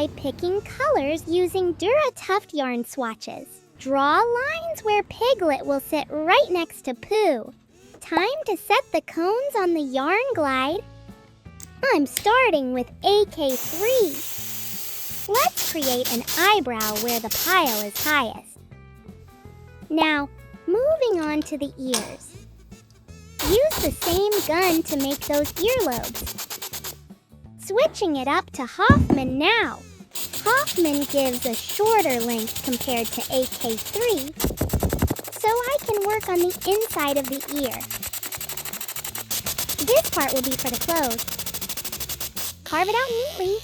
by picking colors using DuraTuft Yarn swatches. Draw lines where Piglet will sit right next to Pooh. Time to set the cones on the yarn glide. I'm starting with AK3. Let's create an eyebrow where the pile is highest. Now, moving on to the ears. Use the same gun to make those earlobes. Switching it up to Hoffman now. Hoffman gives a shorter length compared to AK3, so I can work on the inside of the ear. This part will be for the clothes. Carve it out neatly.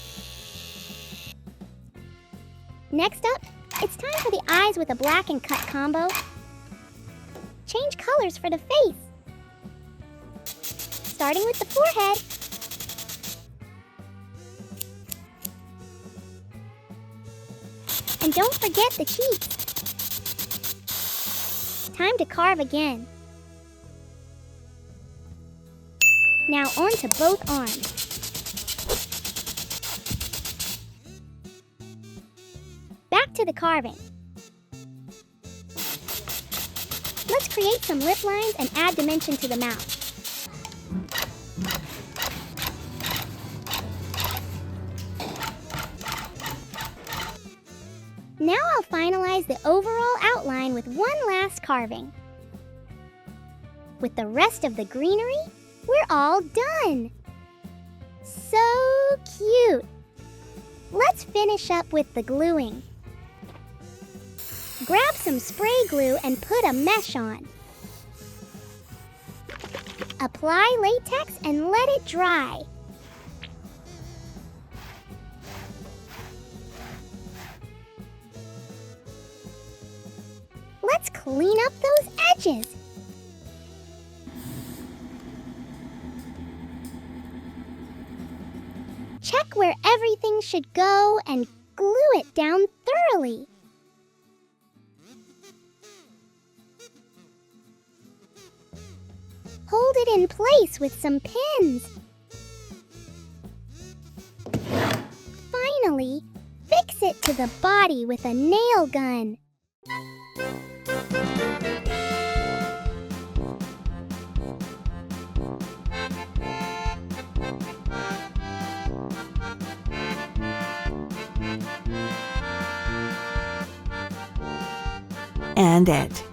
Next up, it's time for the eyes with a black and cut combo. Change colors for the face. Starting with the forehead. And don't forget the cheeks. Time to carve again. Now on to both arms. Back to the carving. Let's create some lip lines and add dimension to the mouth. Now I'll finalize the overall outline with one last carving. With the rest of the greenery, we're all done! So cute! Let's finish up with the gluing. Grab some spray glue and put a mesh on. Apply latex and let it dry. Let's clean up those edges. Check where everything should go and glue it down thoroughly. Hold it in place with some pins. Finally, fix it to the body with a nail gun. And it.